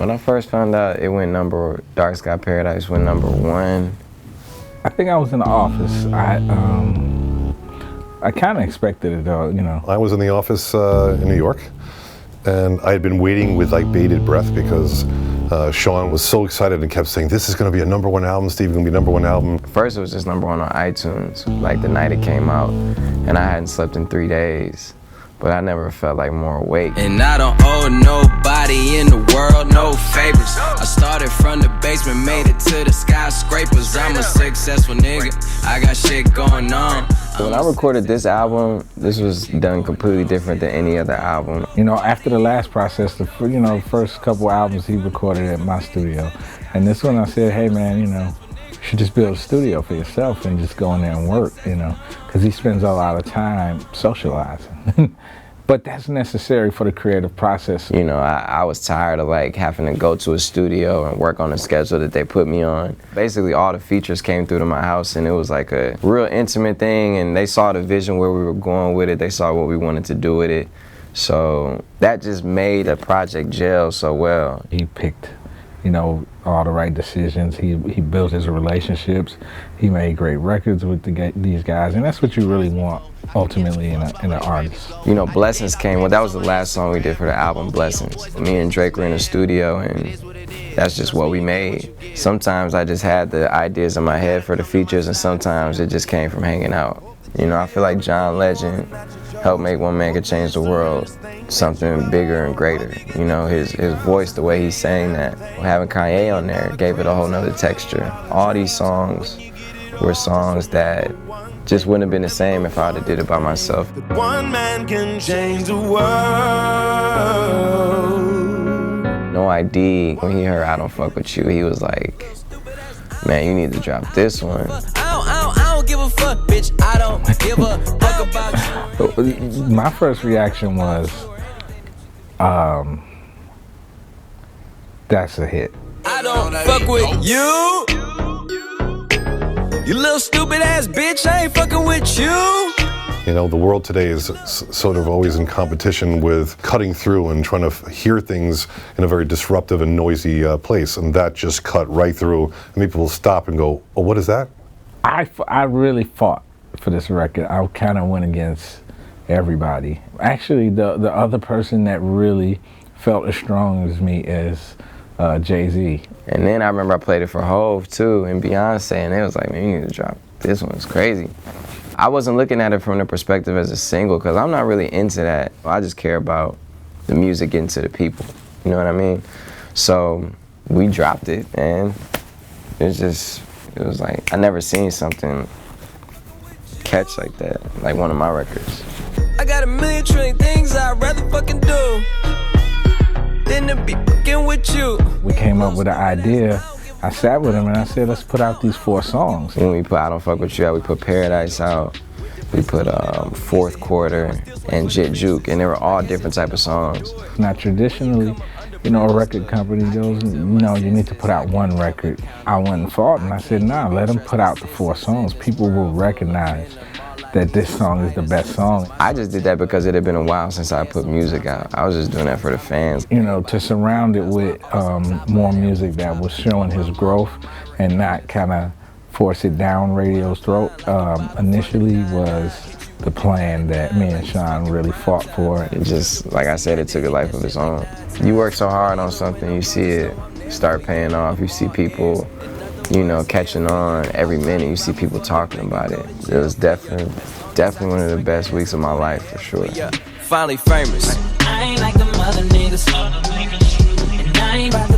When I first found out Dark Sky Paradise went #1. I think I was in the office. I kind of expected it though, you know. I was in the office in New York, and I had been waiting with like bated breath because Sean was so excited and kept saying, "This is going to be a #1 album, Steve, going to be #1 album." First it was just #1 on iTunes, like the night it came out, and I hadn't slept in 3 days. But I never felt like more awake. And I don't owe nobody in the world no favors. I started from the basement, made it to the skyscrapers. I'm a successful nigga, I got shit going on. When I recorded this album, this was done completely different than any other album. You know, after the last process, the first couple albums he recorded at my studio. And this one I said, hey man, you should just build a studio for yourself and just go in there and work, because he spends a lot of time socializing. But that's necessary for the creative process. I was tired of like having to go to a studio and work on a schedule that they put me on. Basically all the features came through to my house, and it was like a real intimate thing, and they saw the vision where we were going with it. They saw what we wanted to do with it. So that just made the project gel so well. He picked all the right decisions. He built his relationships. He made great records with these guys, and that's what you really want ultimately in an artist. Blessings came. Well, that was the last song we did for the album, Blessings. Me and Drake were in the studio, and that's just what we made. Sometimes I just had the ideas in my head for the features, and sometimes it just came from hanging out. I feel like John Legend helped make One Man Could Change the World something bigger and greater. His voice, the way he sang that, having Kanye on there gave it a whole nother texture. All these songs were songs that just wouldn't have been the same if I would have did it by myself. One man can change the world. No ID, when he heard I Don't Fuck With You, he was like, man, you need to drop this one. I don't give a fuck, bitch. I don't give a fuck about you. My first reaction was, that's a hit. I don't fuck with you. You little stupid ass bitch, I ain't fucking with you. The world today is sort of always in competition with cutting through and trying to hear things in a very disruptive and noisy place, and that just cut right through, and people will stop and go, oh, what is that? I really fought for this record. I kind of went against everybody. Actually, the other person that really felt as strong as me is Jay-Z. And then I remember I played it for Hov too, and Beyonce, and they was like, man, you need to drop this one. It's crazy. I wasn't looking at it from the perspective as a single, because I'm not really into that. I just care about the music getting to the people. You know what I mean? So we dropped it, and it was like, I never seen something catch like that, like one of my records. I got a million trillion things I'd rather fucking do than to be fucking with you. We came up with an idea. I sat with him and I said, let's put out these 4 songs. When we put I Don't Fuck With You out, we put Paradise out, we put Fourth Quarter and Jit Juke, and they were all different type of songs. Now traditionally, a record company goes, you need to put out 1 record. I went and fought and I said, nah, let them put out the 4 songs. People will recognize that this song is the best song. I just did that because it had been a while since I put music out. I was just doing that for the fans. To surround it with more music that was showing his growth and not kind of force it down radio's throat, initially was the plan that me and Sean really fought for. It just, like I said, it took a life of its own. You work so hard on something, you see it start paying off. You see people, catching on every minute. You see people talking about it. It was definitely one of the best weeks of my life, for sure. Yeah, finally famous. I ain't like them other niggas, and I ain't about